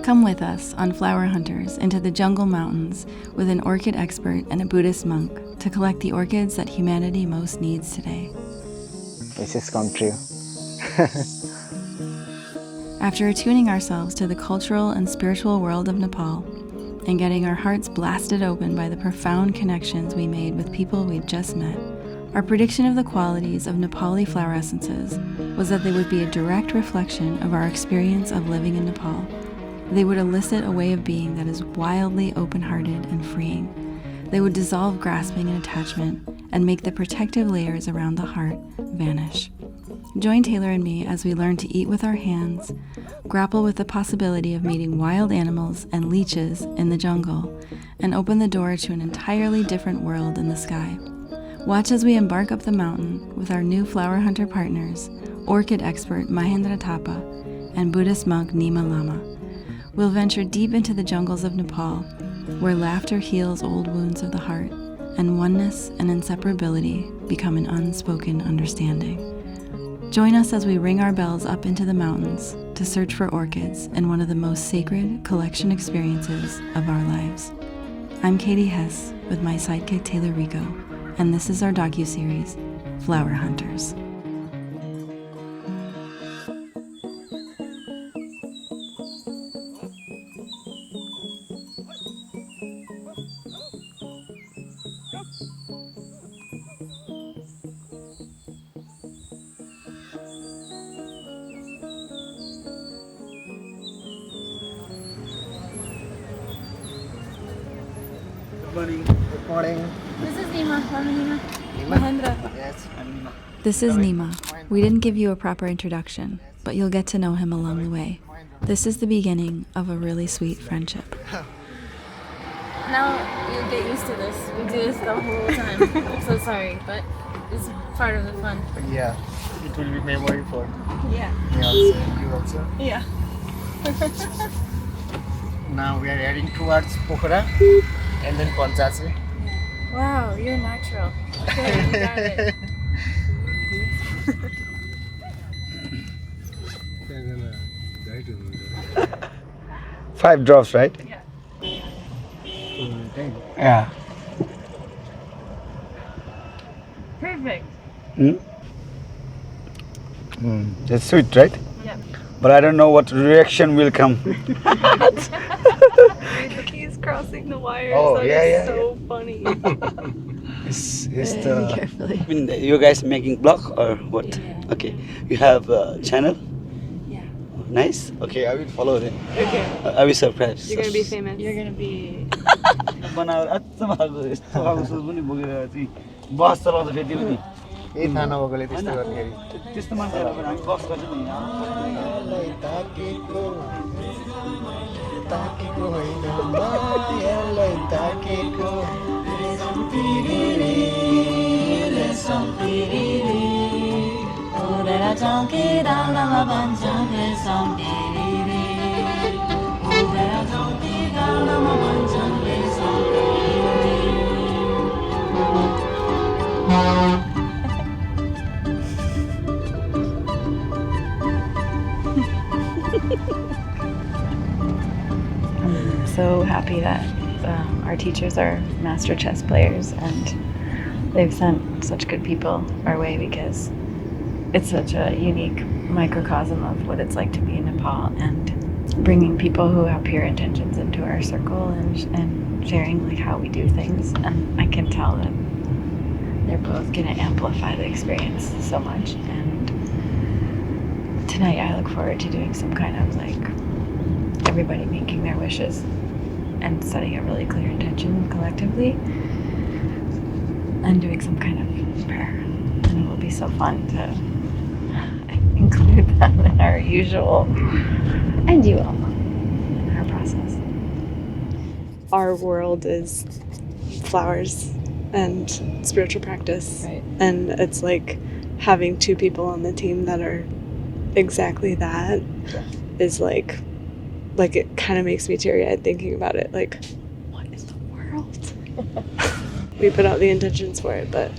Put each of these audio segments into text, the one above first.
Come with us on Flower Hunters into the jungle mountains with an orchid expert and a Buddhist monk to collect the orchids that humanity most needs today. Wishes come true. After attuning ourselves to the cultural and spiritual world of Nepal and getting our hearts blasted open by the profound connections we made with people we'd just met, our prediction of the qualities of Nepali flower essences was that they would be a direct reflection of our experience of living in Nepal. They would elicit a way of being that is wildly open-hearted and freeing. They would dissolve grasping and attachment and make the protective layers around the heart vanish. Join Taylor and me as we learn to eat with our hands, grapple with the possibility of meeting wild animals and leeches in the jungle, and open the door to an entirely different world in the sky. Watch as we embark up the mountain with our new flower hunter partners, orchid expert Mahendra Thapa and Buddhist monk Nyima Lama. We'll venture deep into the jungles of Nepal, where laughter heals old wounds of the heart, and oneness and inseparability become an unspoken understanding. Join us as we ring our bells up into the mountains to search for orchids in one of the most sacred collection experiences of our lives. I'm Katie Hess with my sidekick Taylor Rico, and this is our docuseries, Flower Hunters. Good morning. This is Nyima. I'm Nyima. Mahendra. Yes, I'm Nyima. This is Nyima. We didn't give you a proper introduction, but you'll get to know him along the way. This is the beginning of a really sweet friendship. Now you get used to this. We do this the whole time. I'm so sorry, but it's part of the fun. Yeah, it will be memory for Yeah. me also, you also. Yeah. Now we are heading towards Pokhara and then Panchase. Wow, you're natural. Okay, you got it. 5 drops, right? Yeah. Yeah. Perfect. That's sweet, right? Yeah. But I don't know what reaction will come. He's crossing the wires. Oh, That yeah, is yeah, so funny. It's Very carefully. I mean, you guys making blog or what? Yeah. Okay, you have a channel? Yeah. Nice. Okay, I will follow them. Okay. I will surprise. You're gonna be famous. You're gonna be. बस चलाउँदा फेरि दिनु नि यही थाहा नभएकोले त्यस्तो गर्दाखेरि त्यस्तो मान्छेहरू हामी बस गर्छौँ नि ताकेको होइन मायालाई ताकेको I'm so happy that our teachers are master chess players and they've sent such good people our way because it's such a unique microcosm of what it's like to be in Nepal, and bringing people who have pure intentions into our circle and sharing like how we do things. And I can tell that they're both going to amplify the experience so much. And tonight I look forward to doing some kind of like everybody making their wishes and setting a really clear intention collectively and doing some kind of prayer. And it will be so fun to include them in our usual, and you will, in our process. Our world is flowers and spiritual practice. Right. And it's like having 2 people on the team that are exactly that is like it kind of makes me teary-eyed thinking about it. Like, what in the world? We put out the intentions for it, but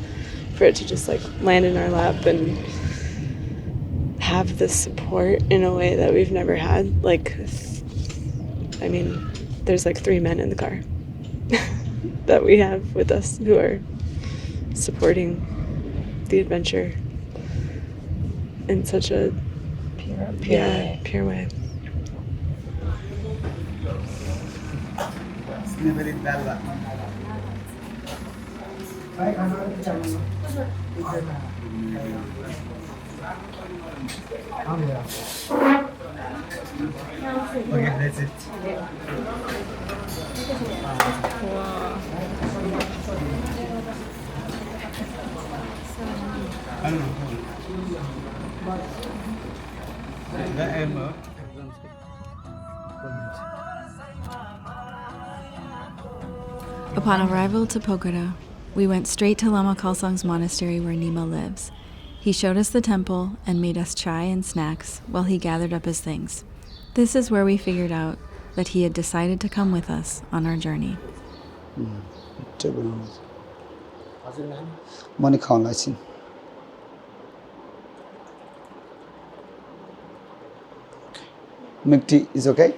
for it to just like land in our lap and have this support in a way that we've never had. Like, I mean, there's like 3 men in the car that we have with us who are supporting the adventure in such a pure way. Okay, that's it. I don't know. Upon arrival to Pokhara, we went straight to Lama Khalsang's monastery where Nyima lives. He showed us the temple and made us chai and snacks while he gathered up his things. This is where we figured out that he had decided to come with us on our journey. Money count, I see. Milk tea is okay?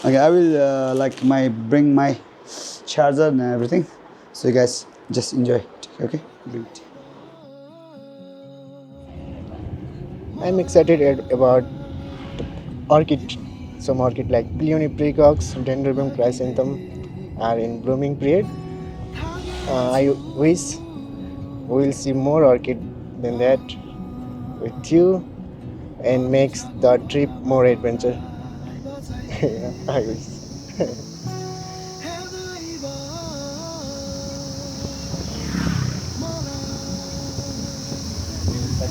Okay, I will bring my charger and everything. So you guys just enjoy it, okay? Bring tea. I'm excited about the orchid. Some orchid like Peony precox, Dendrobium chrysanthemum are in blooming period. I wish we'll see more orchid than that with you and makes the trip more adventure. Yeah, I wish.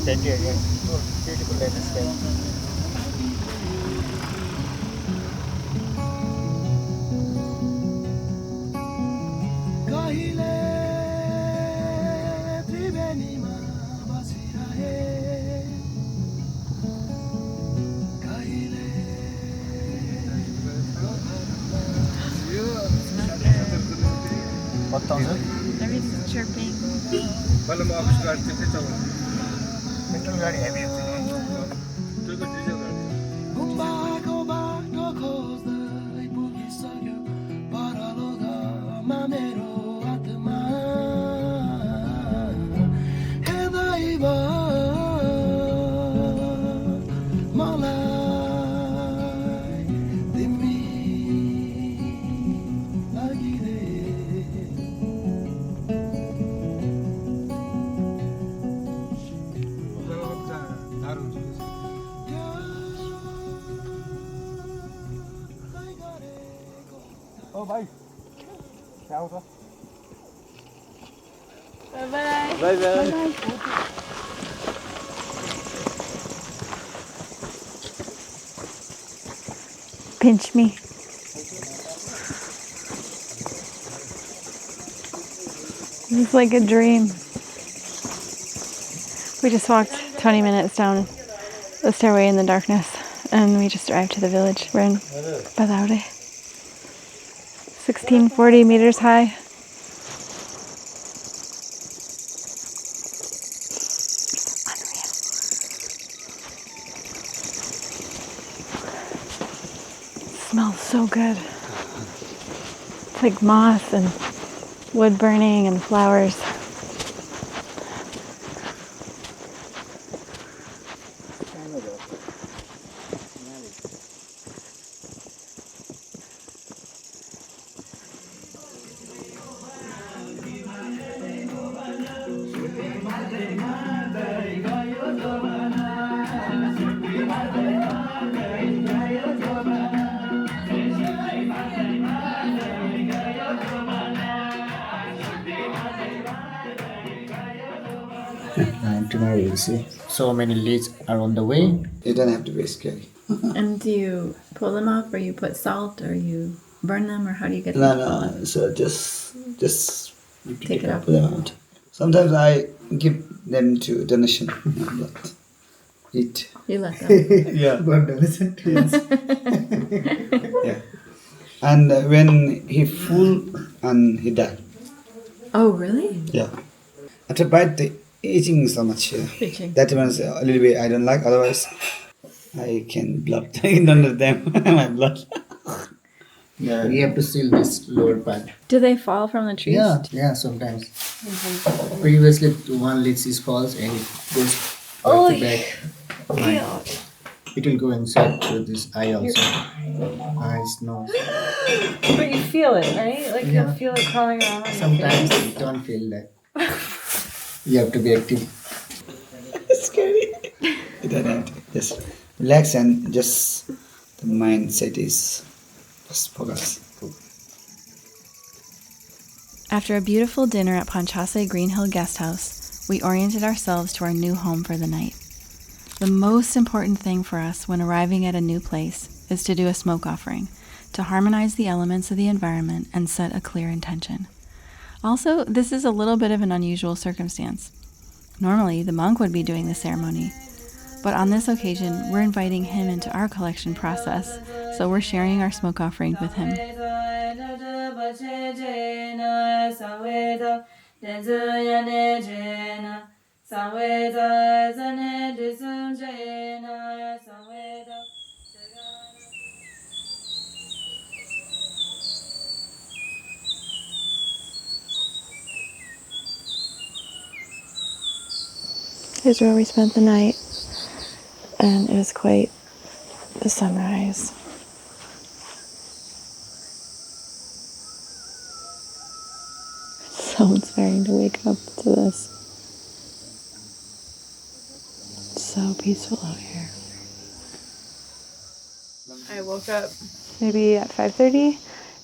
Thank you again. Oh, beautiful landscape. Everything's chirping. Petrol गाडी heavy हुन्छ Oh, bye. Bye Bye-bye. Bye-bye. Pinch me. This is like a dream. We just walked 20 minutes down the stairway in the darkness and we just arrived to the village. We're in Badaure. 1640 meters high. Unreal. It smells so good. It's like moss and wood burning and flowers. And tomorrow we'll see. So many leads are on the way. You don't have to be scary. And do you pull them up or you put salt or you burn them or how do you get them No, to fall no. up? So just Take it up. put them out. Sometimes I give them to donation, but eat. You let them. Yeah. But donation. Yeah. And when he full and he died. Oh, really? Yeah. After bite, Eating so much. Yeah. Itching. That one's a little bit I don't like. Otherwise, I can blood in under them. My blood. Yeah. We have to seal this lower part. Do they fall from the trees? Yeah, sometimes. Previously, one leaf falls and it goes Oh, back to back. Like, it will go inside to this eye also. Eyes, nose. But you feel it, right? Like Yeah. you'll feel it crawling around on your Sometimes face. you don't feel that. You have to be active. Scary. Just relax and just the mindset is just focus. After a beautiful dinner at Panchase Green Hill Guest House, we oriented ourselves to our new home for the night. The most important thing for us when arriving at a new place is to do a smoke offering, to harmonize the elements of the environment and set a clear intention. Also, this is a little bit of an unusual circumstance. Normally, the monk would be doing the ceremony, but on this occasion, we're inviting him into our collection process, so we're sharing our smoke offering with him. Here's where we spent the night, and it was quite the sunrise. So inspiring to wake up to this. It's so peaceful out here. I woke up maybe at 5:30,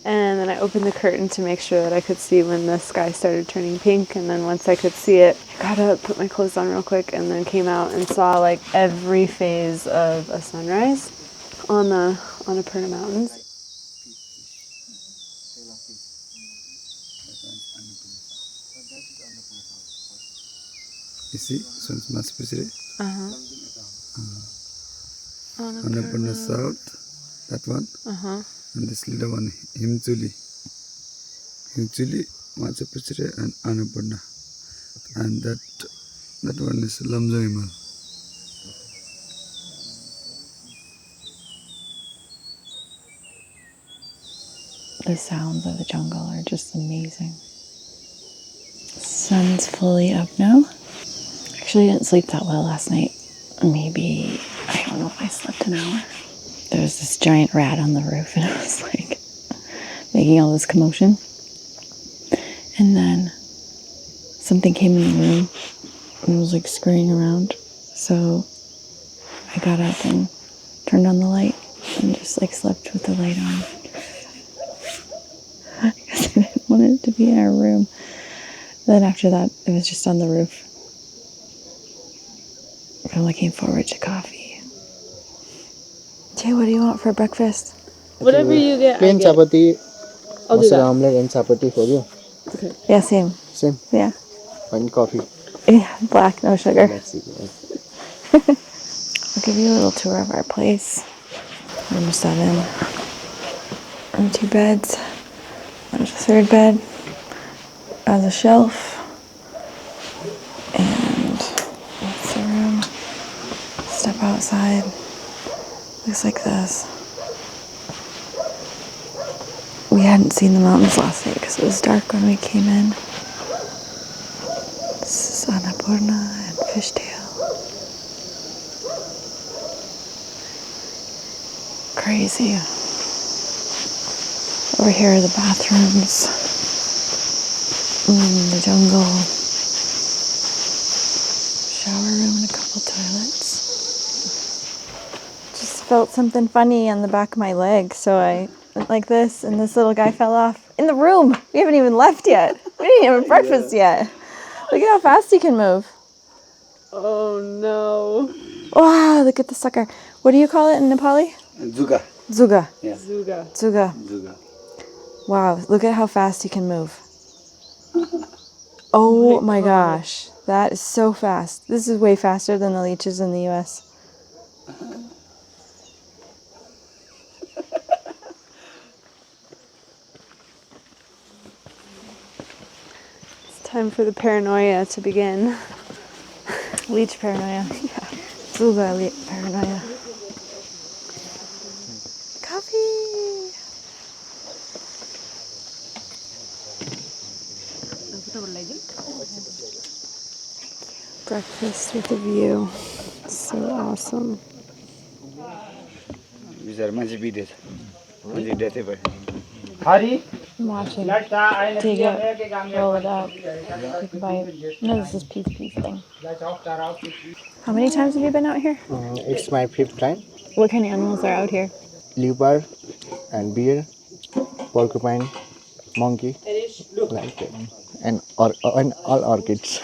and then I opened the curtain to make sure that I could see when the sky started turning pink, and then once I could see it, I got up, put my clothes on real quick, and then came out and saw like every phase of a sunrise on the Annapurna Mountains. You see, so it's much specific. Annapurna. South, that one, and this little one, Himchuli, Machu Picchu, and Annapurna, and that one is Bhanjyang. The sounds of the jungle are just amazing. Sun's fully up now. Actually, I didn't sleep that well last night. Maybe, I don't know if I slept an hour. There was this giant rat on the roof and it was like making all this commotion. And then something came in the room and was like scurrying around. So I got up and turned on the light and just like slept with the light on. Because I didn't want it to be in our room. Then after that, it was just on the roof. I'm looking forward to coffee. Jay, what do you want for breakfast? Whatever you get, I Plain get. chapati, I'll do masala that. omelette and chapati for you. Yeah, same. Same. Yeah. And coffee. Yeah, black, no sugar. That's it. I'll give you a little tour of our place. Room 7. Room 2 beds. There's a third bed. Has a shelf. And that's the room. Step outside. Looks like this. We hadn't seen the mountains last night because it was dark when we came in. This is Annapurna and Fishtail. Crazy. Over here are the bathrooms. The jungle. Shower room and a couple toilets. Just felt something funny on the back of my leg, so I went like this, and this little guy fell off in the room. We haven't even left yet. We didn't even have breakfast yet. Look at how fast he can move. Oh no. Wow, look at the sucker. What do you call it in Nepali? Zuga. Zuga. Yeah. Zuga. Zuga. Zuga. Wow, look at how fast he can move. Oh my gosh. That is so fast. This is way faster than the leeches in the US. It's time for the paranoia to begin. Leech paranoia. Buga paranoia. Coffee! Breakfast with a view. So awesome. I'm watching. Take it, roll it up, take a bite. No, this is peace thing. How many times have you been out here? It's my fifth time. What kind of animals are out here? Leopard and bear, porcupine, monkey, like that. And all orchids.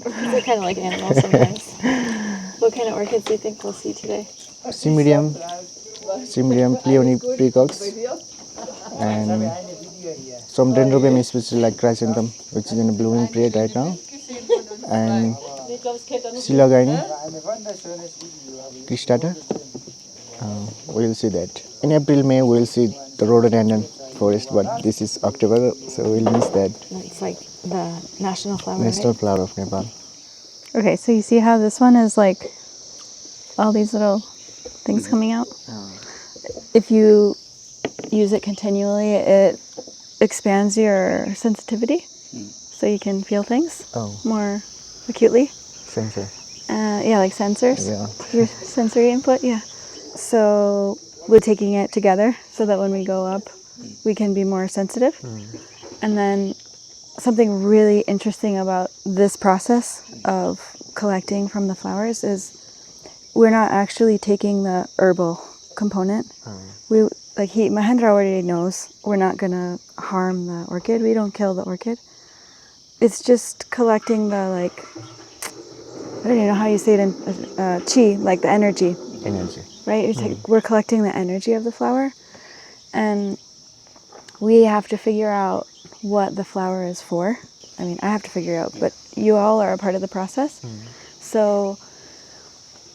Orchids are kind of like animals sometimes. What kind of orchids do you think we'll see today? Cymbidium, peony peacocks, and some Dendrobium species like chrysanthemum, which is in a blooming period right now, and Silagine, cristata. We'll see that. In April, May, we'll see the rhododendron forest, but this is October, so we'll miss that. It's like the national flower, National right? flower of Nepal. Okay, so you see how this one is like all these little things coming out? If you use it continually, it expands your sensitivity, so you can feel things more acutely. Sensor. Yeah, like sensors. Yeah. Your sensory input, yeah. So we're taking it together so that when we go up, we can be more sensitive. And then something really interesting about this process of collecting from the flowers is we're not actually taking the herbal component. Mahendra already knows we're not going to harm the orchid. We don't kill the orchid. It's just collecting the, like, I don't even know how you say it in chi, like the energy. Energy. Right? We're collecting the energy of the flower. And we have to figure out what the flower is for. I mean, I have to figure out, but you all are a part of the process. So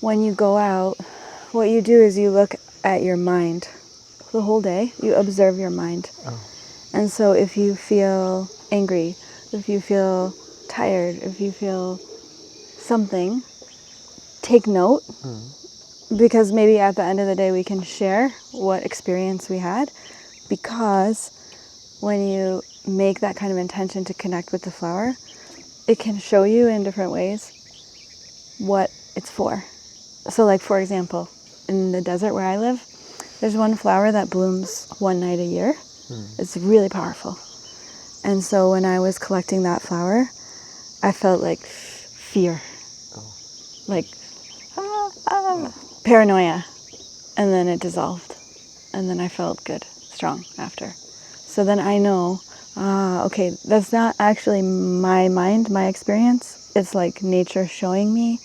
when you go out, what you do is you look at your mind the whole day. You observe your mind. And so if you feel angry, if you feel tired, if you feel something, take note, because maybe at the end of the day we can share what experience we had, because when you make that kind of intention to connect with the flower, it can show you in different ways what it's for. So like, for example, in the desert where I live, there's one flower that blooms one night a year. It's really powerful. And so when I was collecting that flower, I felt like fear, like paranoia, and then it dissolved. And then I felt good, strong after. So then I know, okay, that's not actually my mind, my experience. It's like nature showing me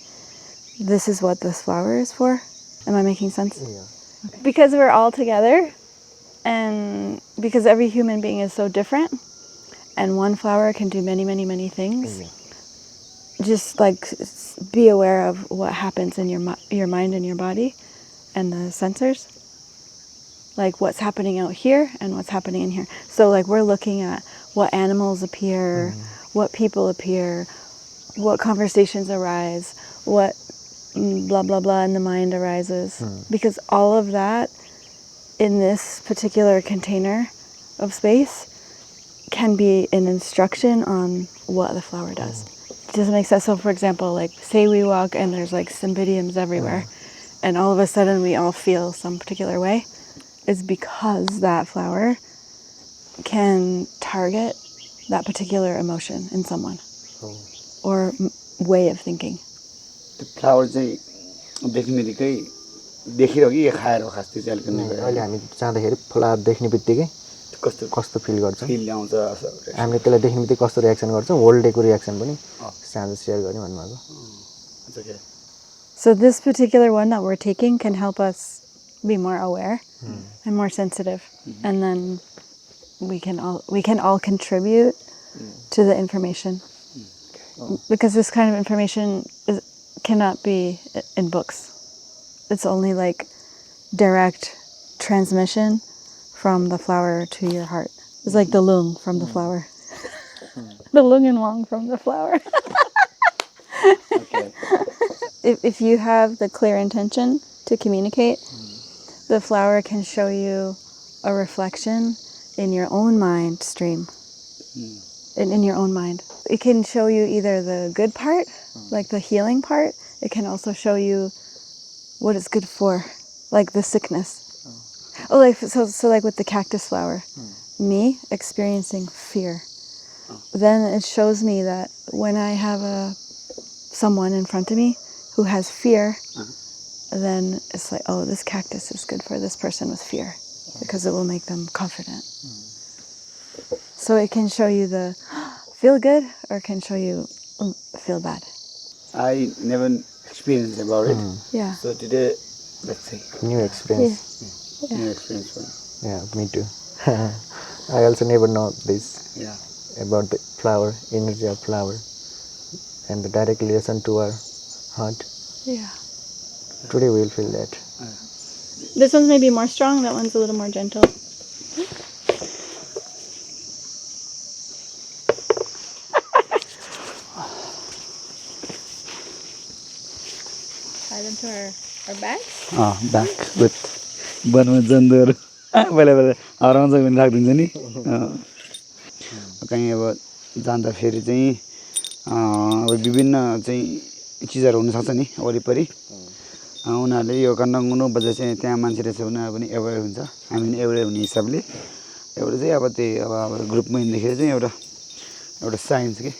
this is what this flower is for. Am I making sense? Yeah. Okay. Because we're all together, and because every human being is so different, and one flower can do many, many, many things. Just like be aware of what happens in your mind and your body and the sensors. Like what's happening out here and what's happening in here. So like we're looking at what animals appear, what people appear, what conversations arise, what blah, blah, blah in the mind arises. Because all of that in this particular container of space can be an instruction on what the flower does. Does it make sense? So for example, like say we walk and there's like cymbidiums everywhere and all of a sudden we all feel some particular way. It's because that flower can target that particular emotion in someone or way of thinking. The flower चाहिँ देख्नेबित्तिकै देखिरह्यो कि खाएर हो खास त्यो चाहिँ अलिकति अहिले हामी जाँदाखेरि फ्लावर देख्ने बित्तिकै कस्तो फिल गर्छौँ, फिल आउँछ, हामीले त्यसलाई देख्ने बित्तिकै कस्तो रियाक्सन गर्छौँ, होल डेको रियाक्सन पनि साँझ सेयर गर्ने भन्नुभएको. So this particular one that we're taking can help us be more aware and more sensitive, and then we can all contribute to the information, because this kind of information cannot be in books. It's only like direct transmission from the flower to your heart. It's like the lung from the flower, the lung and wang from the flower. Okay. If you have the clear intention to communicate, the flower can show you a reflection in your own mind stream, in your own mind. It can show you either the good part, like the healing part. It can also show you what it's good for, like the sickness. Oh, like so like with the cactus flower, me experiencing fear. Then it shows me that when I have someone in front of me who has fear, then it's like, oh, this cactus is good for this person with fear because it will make them confident. So it can show you the feel good or it can show you feel bad. I never experienced about it. Yeah. So today, let's see. New experience. New experience for me. Yeah, me too. I also never know this Yeah. about the flower, energy of flower, and the direct relation to our heart. Yeah. Today we'll feel that. This one's maybe more strong. That one's a little more gentle. Tie them to our bags. Back with वनमा जन्तुहरू पहिला पहिला हराउँछ भने राखिदिन्छ नि कहीँ अब जाँदाखेरि चाहिँ अब विभिन्न चाहिँ चिजहरू हुनसक्छ नि वरिपरि उनीहरूले यो कन्डङ्गुनु बजे चाहिँ त्यहाँ मान्छे रहेछ उनीहरू पनि एवेर हुन्छ हामी पनि एवेर हुने हिसाबले एउटा चाहिँ अब त्यही अब ग्रुपमा हिँड्दाखेरि चाहिँ एउटा एउटा साइन्स के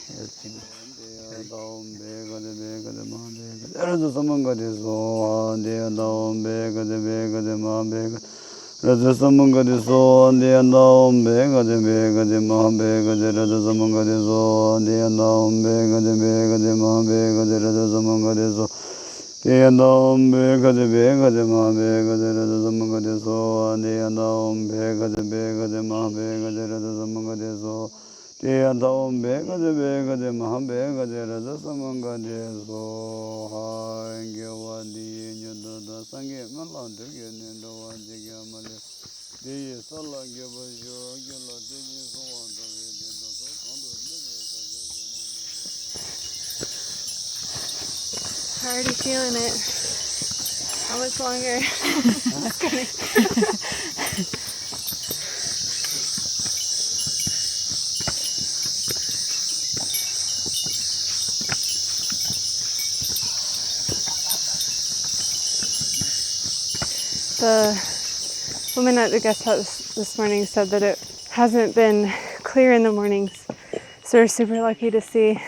Already feeling it. How much longer? The woman at the guest house this morning said that it hasn't been clear in the mornings, so we're super lucky to see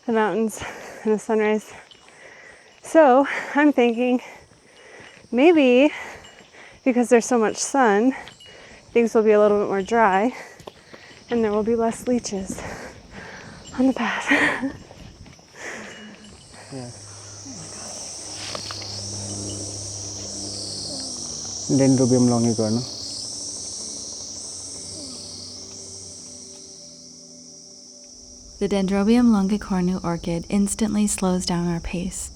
the mountains and the sunrise. So I'm thinking maybe because there's so much sun, things will be a little bit more dry and there will be less leeches on the path. Dendrobium longicornu. The Dendrobium longicornu orchid instantly slows down our pace.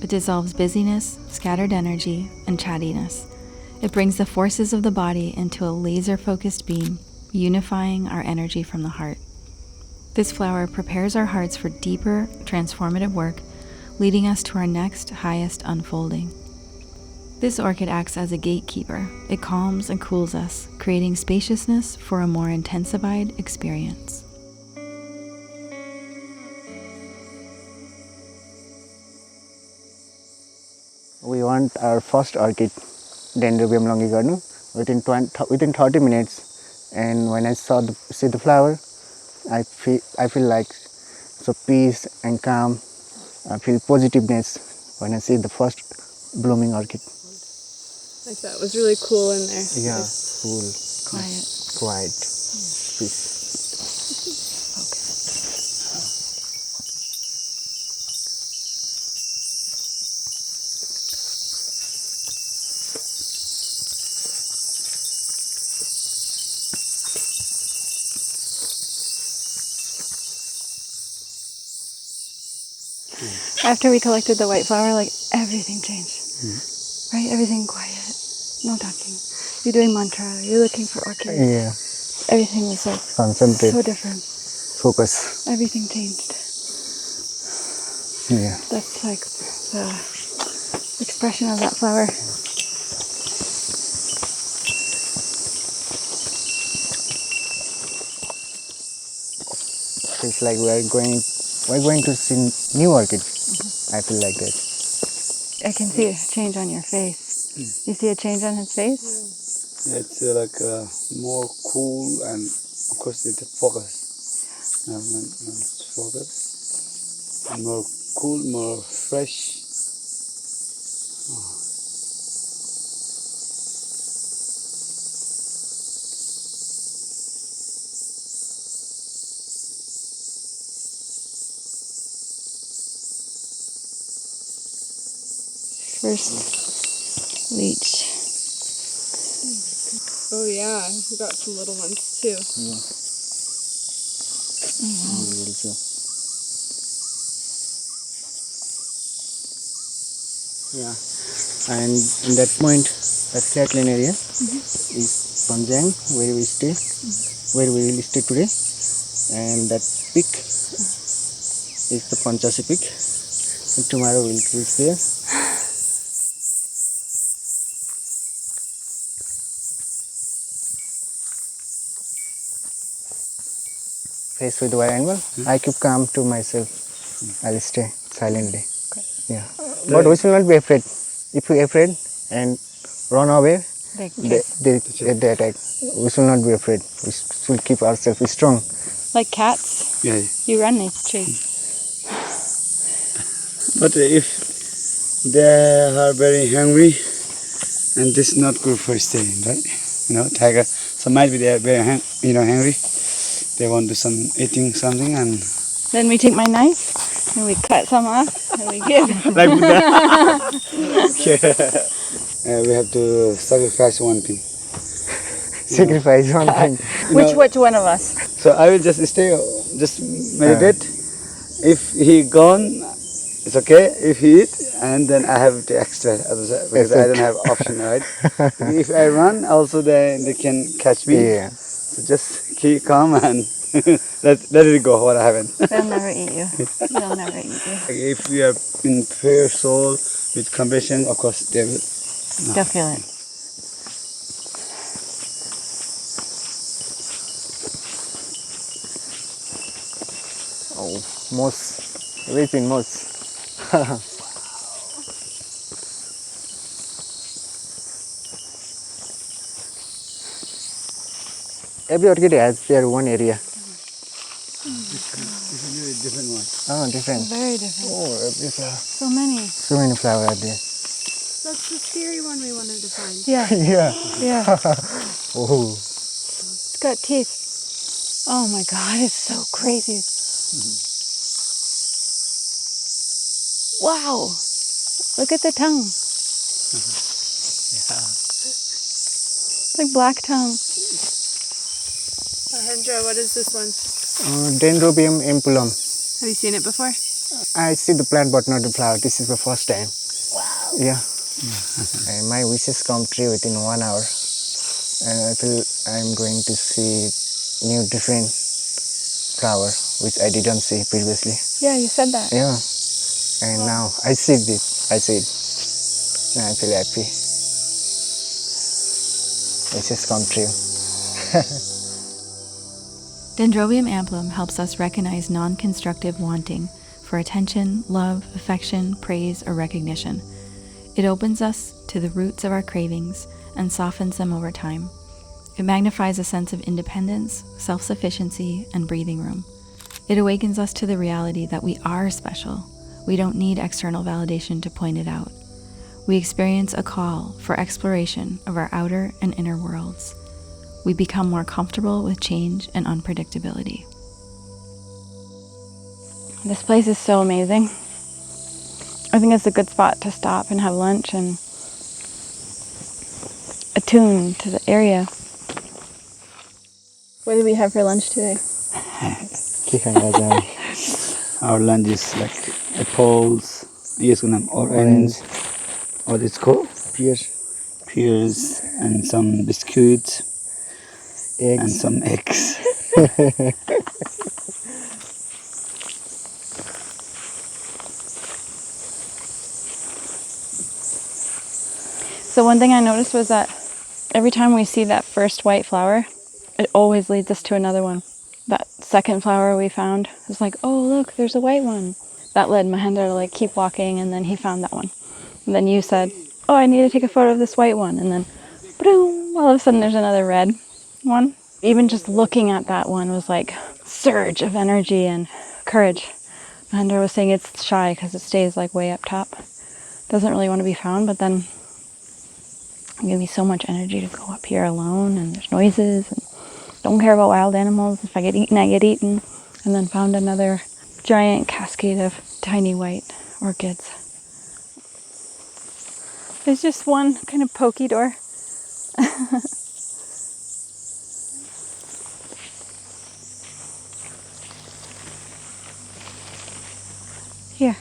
It dissolves busyness, scattered energy, and chattiness. It brings the forces of the body into a laser-focused beam, unifying our energy from the heart. This flower prepares our hearts for deeper, transformative work, leading us to our next highest unfolding. This orchid acts as a gatekeeper. It calms and cools us, creating spaciousness for a more intensified experience. We want our first orchid, Dendrobium longicornu, within 30 minutes. And when I see the flower, I feel like so peace and calm. I feel positiveness when I see the first blooming orchid. Like that was really cool in there. Yeah, cool, quiet, peace. After we collected the white flower, like everything changed, right? Everything quiet, no talking. You're doing mantra, you're looking for orchids. Yeah, Everything was like concentrate, so different. focus. Everything changed. Yeah. That's like the expression of that flower. It's like we're going to see new orchid. I feel like that. I can see a change on your face. You see a change on his face? It's like more cool and of course it's focus. It's focus. And more cool, more fresh. First leech. Oh yeah, we got some little ones too. Yeah. And in that point, that flatland area is Bhanjyang, where we stay, where we will stay today. And that peak is the Panchase peak. And tomorrow we'll reach there. Faced with wild animal, I keep calm to myself. I'll stay silently. Yeah. But we should not be afraid. If we afraid and run away, they attack. We should not be afraid. We should keep ourselves strong. Like cats, Yeah. you run, they chase. But if they are very hungry, and this is not good for staying, right? Tiger. So might be they are very hungry. They want to eating something, and Then we take my knife and we cut some off and we give. like that. We have to sacrifice one thing. Sacrifice one thing. Which one of us? So I will just stay, just meditate. If he gone, it's okay. If he eat, and then I have to extra because I don't have option, right? If I run, also they can catch me. Yeah. So just keep calm and let it go. What happened? They'll never eat you. They'll never eat you. If we are in pure soul with compassion, of course they will. They'll feel it. Oh, moss. Weeping moss. Every orchid has their one area. This is a different one. Oh, different. Very different. Oh, every flower. So many. So many flowers are there. That's the scary one we wanted to find. Yeah. Yeah. Yeah. Oh. It's got teeth. Oh my God, it's so crazy. Wow. Look at the tongue. It's like black tongue. Mahendra, what is this one? Dendrobium amplum. Have you seen it before? I see the plant but not the flower. This is the first time. Wow. Yeah. And my wishes come true within 1 hour. And I feel I'm going to see new different flower which I didn't see previously. Yeah, you said that. Yeah. And now I see it. I see it. And I feel happy. Wishes come true. Dendrobium amplum helps us recognize non-constructive wanting for attention, love, affection, praise, or recognition. It opens us to the roots of our cravings and softens them over time. It magnifies a sense of independence, self-sufficiency, and breathing room. It awakens us to the reality that we are special. We don't need external validation to point it out. We experience a call for exploration of our outer and inner worlds. We become more comfortable with change and unpredictability. This place is so amazing. I think it's a good spot to stop and have lunch and attune to the area. What did we have for lunch today? Our lunch is like apples, yes, orange, what it's called? Pears, and some biscuits, Eggs. and some eggs. So one thing I noticed was that every time we see that first white flower, it always leads us to another one. That second flower we found was like, oh look, there's a white one. That led Mahendra to like keep walking, and then he found that one. And then you said, oh, I need to take a photo of this white one. And then, boom, all of a sudden there's another red one. Even just looking at that one was like surge of energy and courage. Mahendra was saying it's shy because it stays like way up top. Doesn't really want to be found, but then it gave me so much energy to go up here alone, and there's noises, and don't care about wild animals. If I get eaten, I get eaten. And then found another giant cascade of tiny white orchids. There's just one kind of pokey door. Here.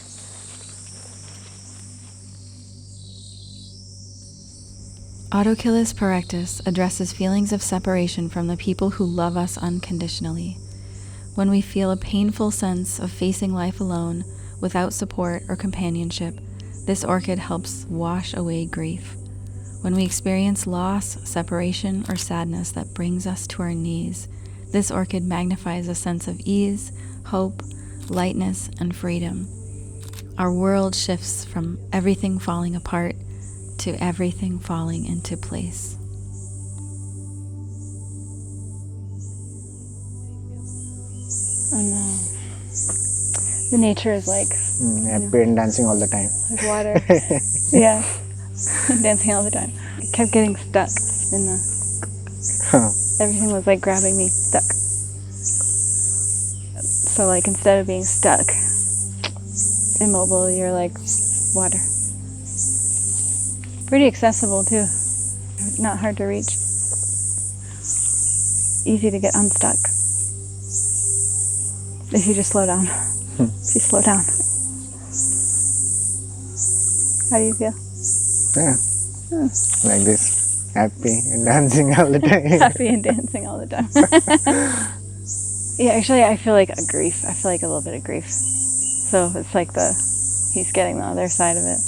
Autochilus parectus addresses feelings of separation from the people who love us unconditionally. When we feel a painful sense of facing life alone, without support or companionship, this orchid helps wash away grief. When we experience loss, separation, or sadness that brings us to our knees, this orchid magnifies a sense of ease, hope, lightness, and freedom. Our world shifts from everything falling apart to everything falling into place. Oh no. The nature is like happy and dancing all the time. like water. Yeah. Dancing all the time. I kept getting stuck in the everything was like grabbing me, stuck. So like instead of being stuck, immobile, you're like water. Pretty accessible too. Not hard to reach. Easy to get unstuck. If you just slow down. If you slow down. How do you feel? Yeah. Like this. Happy and dancing all the time. Happy and dancing all the time. Yeah, actually I feel like a grief. I feel like a little bit of grief. So it's like he's getting the other side of it.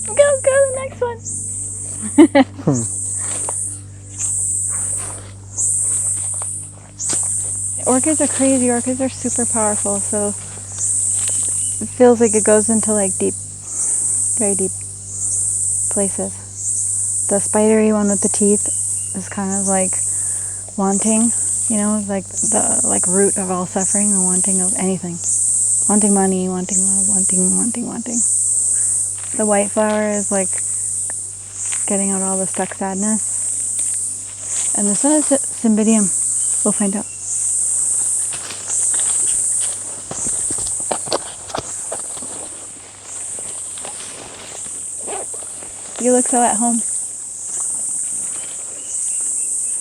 Go to the next one. Orchids are crazy. Orchids are super powerful. So it feels like it goes into like deep, very deep places. The spidery one with the teeth is kind of like wanting, like the root of all suffering and wanting of anything. Wanting money, wanting love, wanting. The white flower is like getting out all the stuck sadness. And this one is Cymbidium. We'll find out. You look so at home.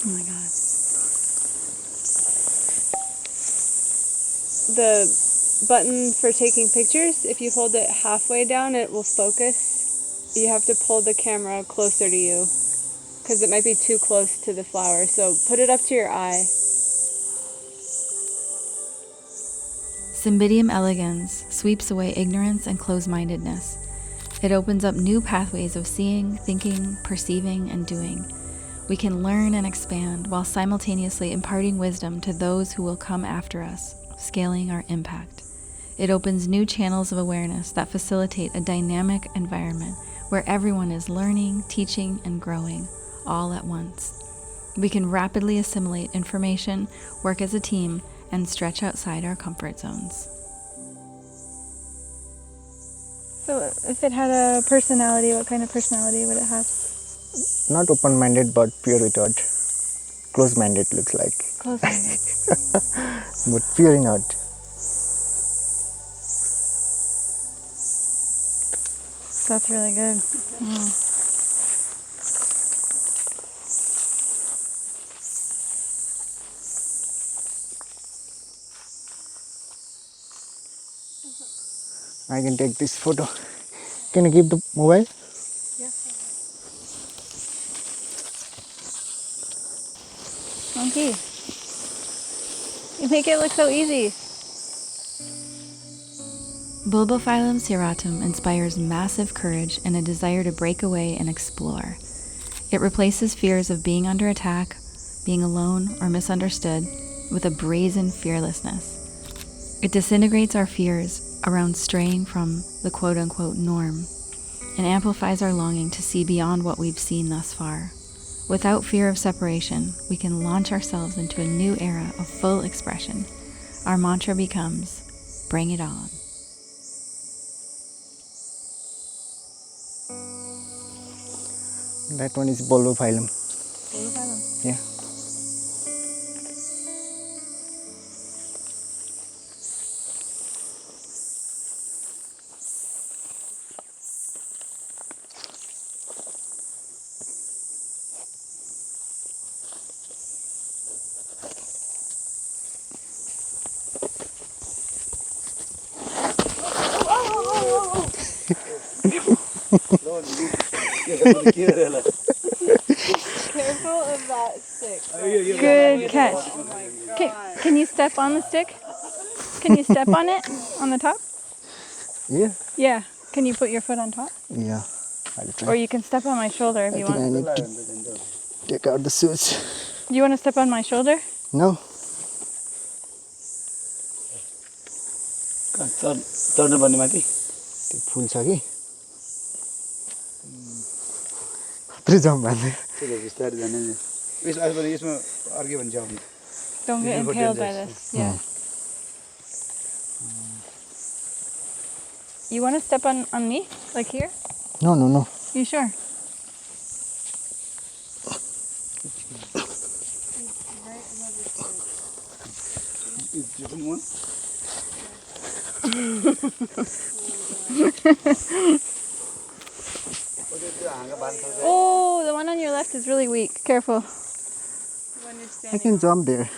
Oh my god. The button for taking pictures, if you hold it halfway down, it will focus. You have to pull the camera closer to you because it might be too close to the flower. So put it up to your eye. Cymbidium elegans sweeps away ignorance and close-mindedness. It opens up new pathways of seeing, thinking, perceiving, and doing. We can learn and expand while simultaneously imparting wisdom to those who will come after us, scaling our impact. It opens new channels of awareness that facilitate a dynamic environment where everyone is learning, teaching, and growing all at once. We can rapidly assimilate information, work as a team, and stretch outside our comfort zones. So if it had a personality, what kind of personality would it have? Not open-minded, but pure in heart. Close-minded looks like. Close-minded. But pure in heart. That's really good. I can take this photo. Can you keep the mobile? Monkey. You make it look so easy. Bulbophyllum serratum inspires massive courage and a desire to break away and explore. It replaces fears of being under attack, being alone, or misunderstood with a brazen fearlessness. It disintegrates our fears around straying from the quote-unquote norm and amplifies our longing to see beyond what we've seen thus far. Without fear of separation, we can launch ourselves into a new era of full expression. Our mantra becomes, bring it on. That one is Bulbophyllum. Yeah. Careful of that stick. Good catch. Can you step on the stick? Can you step on it? On the top? Yeah. Yeah. Can you put your foot on top? Yeah. I'll try. Or you can step on my shoulder if I you think I want. need to take out the suits. Do you want to step on my shoulder? No. चढ्नु पर्ने माथि त्यो full छ कि खत्रै जम भन्दै त्यही त बिस्तारै जाने नि यसमा अर्कै भन्छ आउने Don't get impaled by this. Yeah. You want to step on me? Like here? No, no, no. You sure? different one. Oh, the one on your left is really weak. Careful. I can jump there.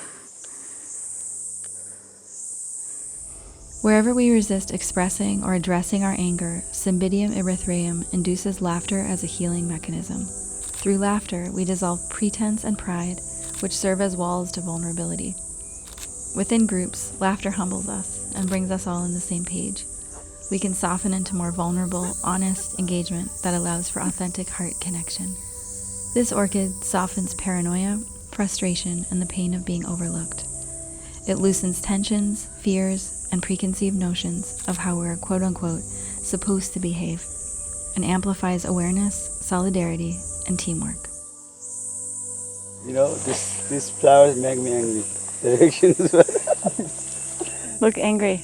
Wherever we resist expressing or addressing our anger, Cymbidium erythraeum induces laughter as a healing mechanism. Through laughter, we dissolve pretense and pride, which serve as walls to vulnerability. Within groups, laughter humbles us and brings us all on the same page. We can soften into more vulnerable, honest engagement that allows for authentic heart connection. This orchid softens paranoia, frustration, and the pain of being overlooked. It loosens tensions, fears, and preconceived notions of how we're quote-unquote supposed to behave, and amplifies awareness, solidarity, and teamwork. You know, these flowers make me angry. The reactions. Look angry.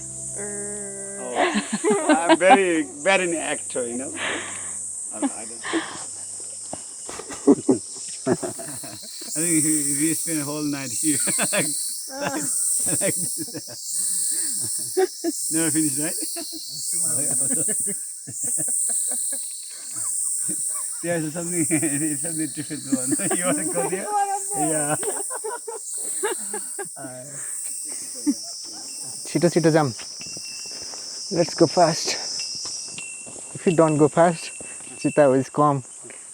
I'm very bad in actor, you know. I don't. I think we spent a whole night here. like this. Never finished, right? There's something, it's something different one. You want to go there? Yeah. Cheetah jump. Let's go fast. If you don't go fast, cheetah will come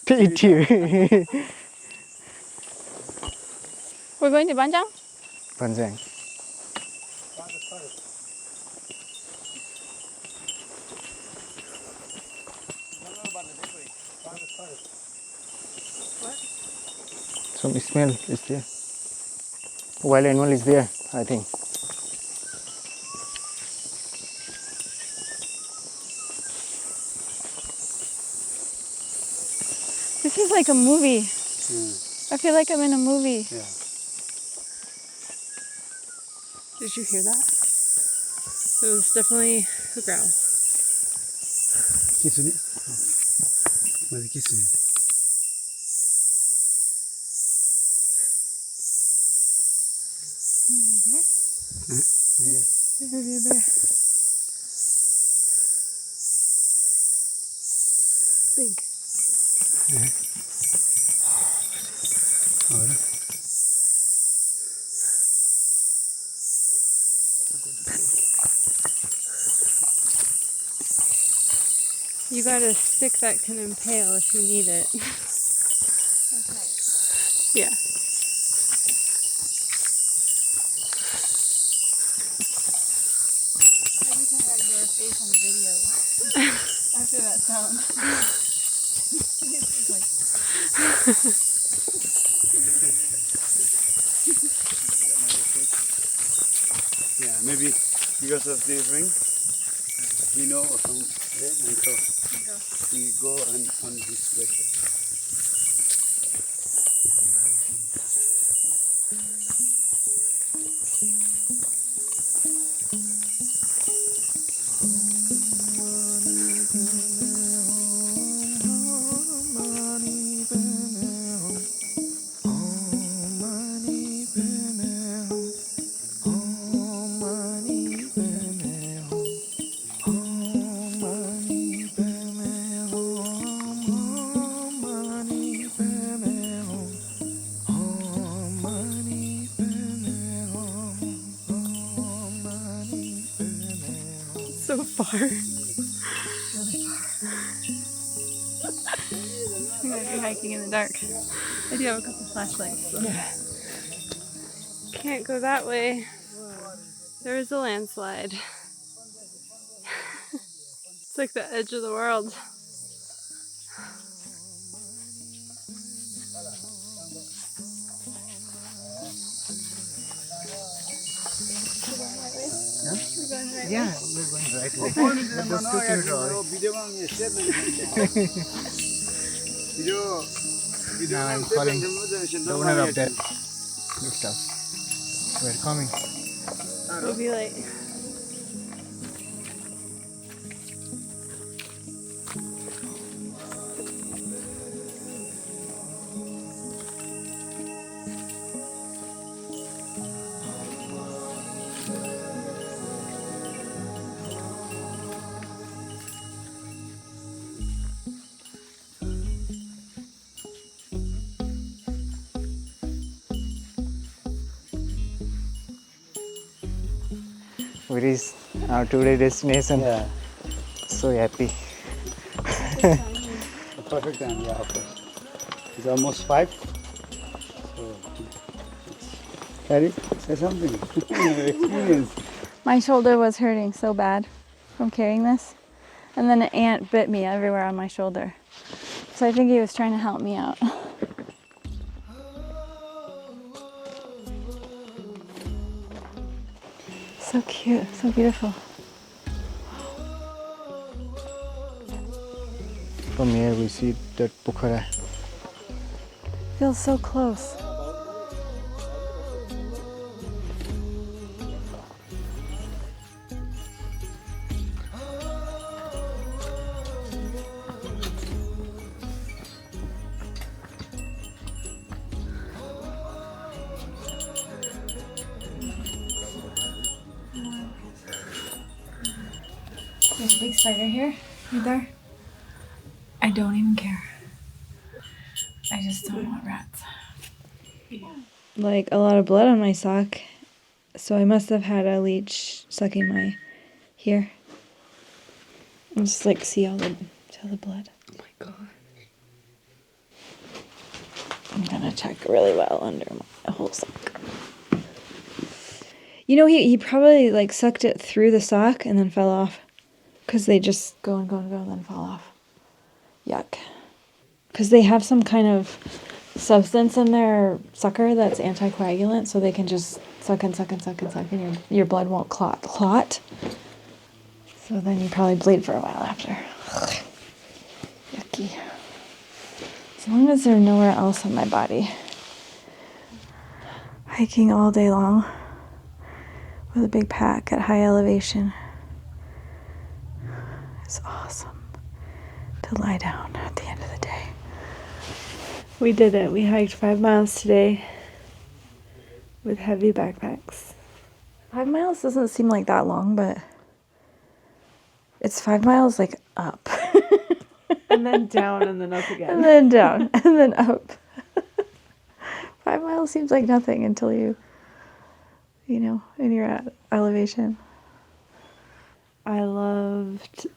to eat you. We're going to Bhanjyang? Bhanjyang. Some smell is there. Wild animal is there, I think. This is like a movie. I feel like I'm in a movie. Yeah. Did you hear that? It was definitely a growl. Kiss it. Maybe kiss it. Maybe a bear? Huh? Maybe a bear. Big. You got a stick that can impale if you need it. Okay. Yeah. I wish I had your face on video after that sound. It's like, Yeah, maybe because of this ring, we know some way, and so we go on this way. So far. we might be hiking in the dark. I do have a couple flashlights. So. Yeah. Can't go that way. There is a landslide. It's like the edge of the world. Yeah, we're going right away. But that's too cute, Roy. Now I'm calling the owner of that good stuff. We're coming. We'll be late. We reached our today destination. Yeah, So happy. the perfect time, yeah, of course. It's almost 5. So, Harry, say something. Experience. My shoulder was hurting so bad from carrying this. And then an ant bit me everywhere on my shoulder. So I think he was trying to help me out. So cute, so beautiful. From here we see that Pokhara. Feels so close. There's a big spider here. Right there. I don't even care. I just don't want rats. Like a lot of blood on my sock. So I must have had a leech sucking my here. And just like see all the blood. Oh my god. I'm gonna check really well under my whole sock. You know, he probably like sucked it through the sock and then fell off. Because they just go and then fall off. Yuck. Because they have some kind of substance in their sucker that's anticoagulant, so they can just suck and your blood won't clot. So then you probably bleed for a while after. Yucky. As long as they're nowhere else on my body. Hiking all day long with a big pack at high elevation. It's awesome to lie down at the end of the day. We did it. We hiked 5 miles today with heavy backpacks. 5 miles doesn't seem like that long, but it's 5 miles like up. And then down and then up again. And then down and then up. 5 miles seems like nothing until you know, and you're at elevation. I loved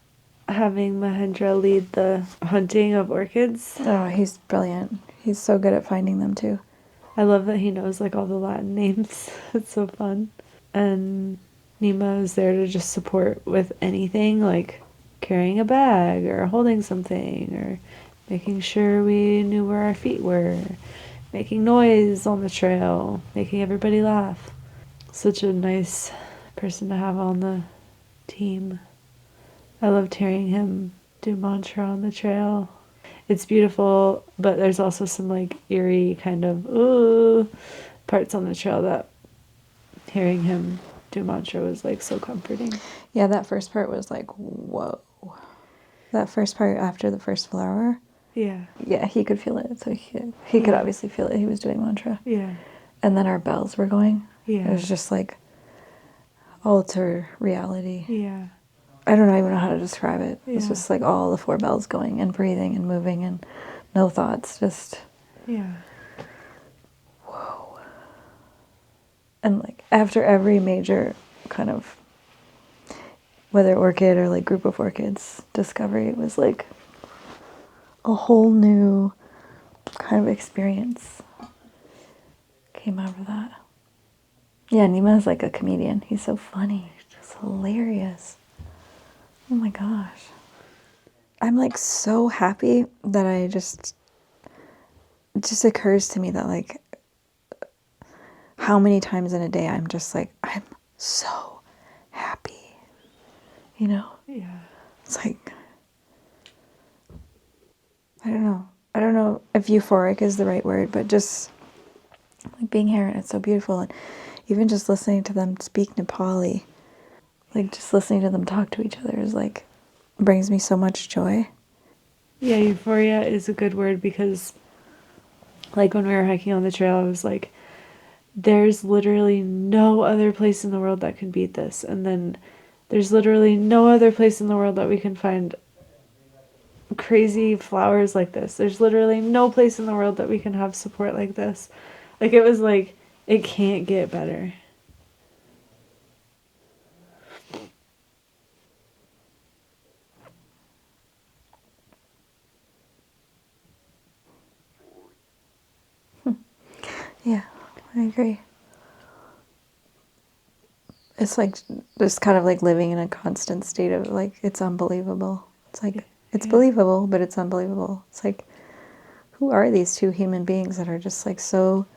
having Mahendra lead the hunting of orchids. Oh, he's brilliant. He's so good at finding them too. I love that he knows like all the Latin names. It's so fun. And Nyima was there to just support with anything, like carrying a bag or holding something or making sure we knew where our feet were, making noise on the trail, making everybody laugh. Such a nice person to have on the team. I loved hearing him do mantra on the trail. It's beautiful, but there's also some like eerie kind of parts on the trail that hearing him do mantra was like so comforting. Yeah, that first part was like, whoa. That first part after the first flower. Yeah. Yeah, he could feel it. So he could obviously feel it. He was doing mantra. Yeah. And then our bells were going. Yeah. It was just like alter reality. Yeah. I don't even know how to describe it. It's Yeah. just like all the 4 bells going and breathing and moving and no thoughts. Just, Yeah. whoa. And like after every major kind of, whether orchid or like group of orchids discovery, it was like a whole new kind of experience came out of that. Yeah, Nima is like a comedian. He's so funny. Just hilarious. Oh my gosh. I'm like so happy that it just occurs to me that like how many times in a day I'm just like, I'm so happy. You know? Yeah. It's like, I don't know. I don't know if euphoric is the right word, but just like being here and it's so beautiful. And even just listening to them speak Nepali, like just listening to them talk to each other is like, brings me so much joy. Yeah, euphoria is a good word because like when we were hiking on the trail, I was like, there's literally no other place in the world that can beat this. And then there's literally no other place in the world that we can find crazy flowers like this. There's literally no place in the world that we can have support like this. Like it was like, it can't get better. Yeah, I agree. It's like just kind of like living in a constant state of like, it's unbelievable. It's like, it's believable, but it's unbelievable. It's like, who are these 2 human beings that are just like so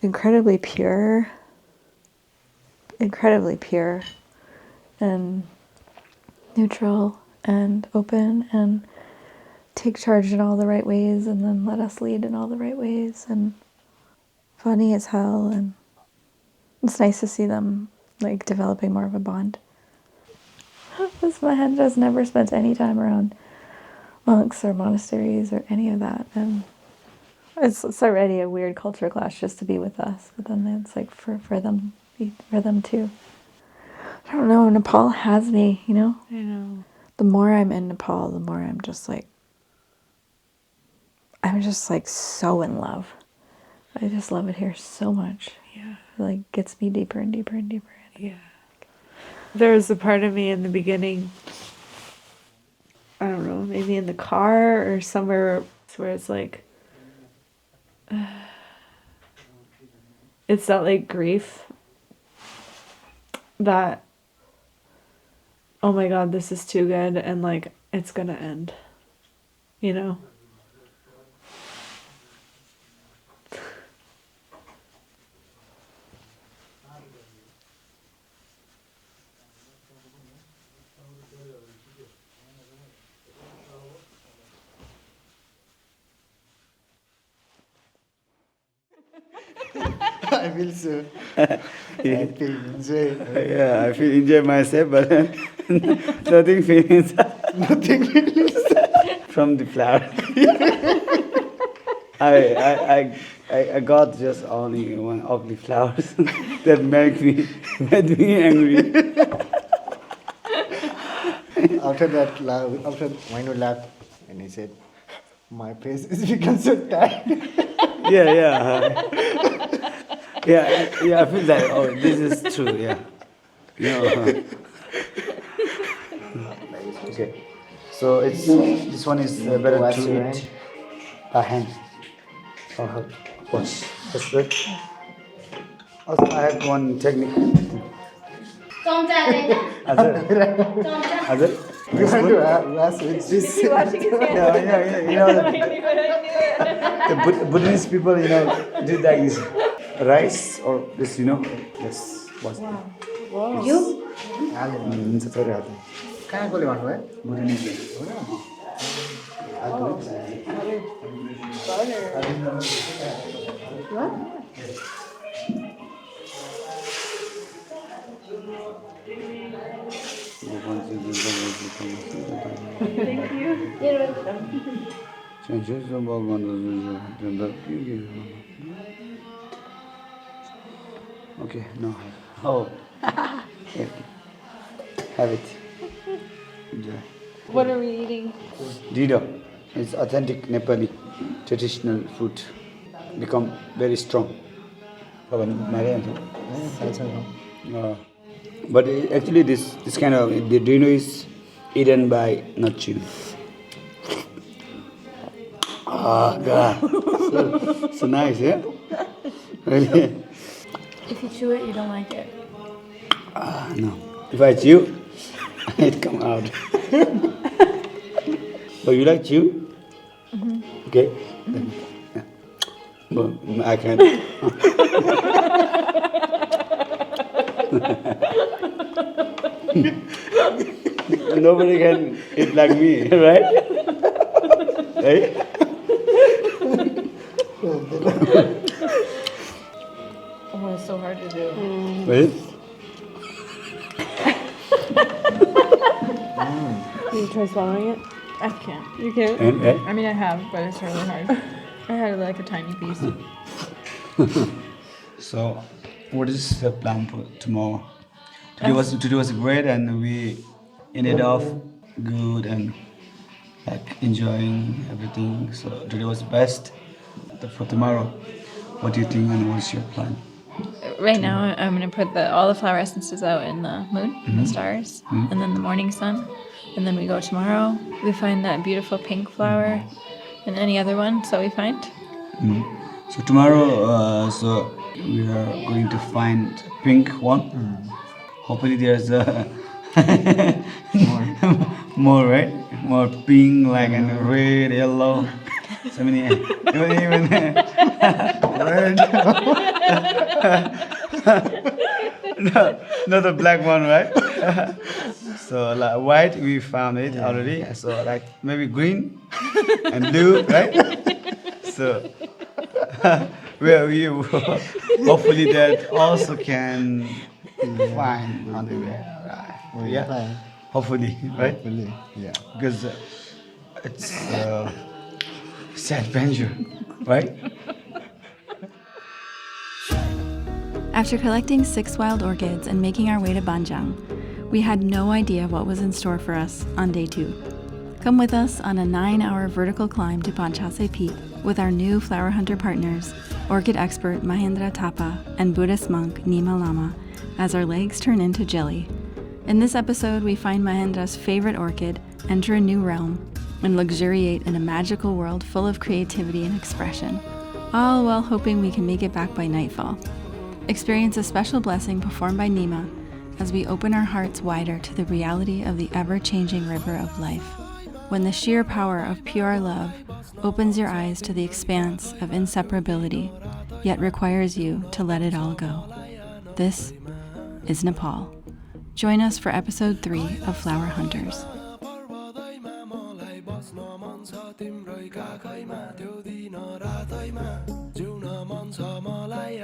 incredibly pure and neutral and open and take charge in all the right ways and then let us lead in all the right ways and funny as hell. And it's nice to see them like developing more of a bond. This Mahendra's never spent any time around monks or monasteries or any of that, and it's already a weird culture clash just to be with us, but then it's like for them too. I don't know, Nepal has me, you know? I know. The more I'm in Nepal, the more I'm just like so in love. I just love it here so much. Yeah. It like gets me deeper and deeper and deeper. Yeah. There was a part of me in the beginning, I don't know, maybe in the car or somewhere where it's like, it's that like grief that, oh my God, this is too good and like it's gonna end, you know? I feel so happy, enjoy. Yeah, I feel enjoy myself, but nothing feelings. Nothing feels. From the flower. I got just only one ugly flowers that made me angry. After that, after Mahendra laughed and he said, my face is become so tired. Yeah. Yeah, I feel that, oh, this is true, yeah. Okay. So this one is better Wash to your eat by hand. Oh, watch. That's good. Also, I have one technique. हजुर You want to ask which is yeah, you know the Buddhist people, you know, do like this rice or this, you know, this what's You? हुन्छ थोरै हाल्नु कहाँ कसले भन्नुभयो Buddhist Okay, no. Oh. Okay. Have it. Enjoy. What are we eating? Dido. It's authentic Nepali traditional food. Become very strong. But actually this kind of the Dino is eaten by not chew. Ah, God. So nice, yeah? Really? If you chew it, you don't like it. No. If I chew, it come out. But you like chew? Mm-hmm. Okay. Then, yeah. But I can't. Nobody can eat like me, right? Right? Oh, it's so hard to do. Right? Can you try swallowing it? I can't. You can't? And, I mean, I have, but it's really hard. I had like a tiny piece. So, what is the plan for tomorrow? Today was great, and we ended off good and like enjoying everything. So today was best. For tomorrow, what do you think, and what's your plan? Right now, I'm going to put all the flower essences out in the moon, the stars, and then the morning sun. And then we go tomorrow. We find that beautiful pink flower and any other one, so we find. So tomorrow, so we are going to find pink one. Hopefully there's more, right? More pink, like and red, yellow. So many, even red. No, not the black one, right? So like white, we found it already. So like maybe green and blue, right? So we hopefully that also can find on the way, right? Yeah, hopefully, right? Hopefully, yeah. Because it's adventure, right? After collecting 6 wild orchids and making our way to Bhanjyang, we had no idea what was in store for us on day 2. Come with us on a 9-hour vertical climb to Panchase Peak with our new flower hunter partners, orchid expert Mahendra Thapa and Buddhist monk Nyima Lama, as our legs turn into jelly. In this episode, we find Mahendra's favorite orchid, enter a new realm, and luxuriate in a magical world full of creativity and expression, all while hoping we can make it back by nightfall. Experience a special blessing performed by Nyima as we open our hearts wider to the reality of the ever-changing river of life, when the sheer power of pure love opens your eyes to the expanse of inseparability, yet requires you to let it all go. This is Nepal. Join us for episode 3 of Flower Hunters. तिम्रै काखैमा त्यो दिन रातैमा जिउन मन छ मलाई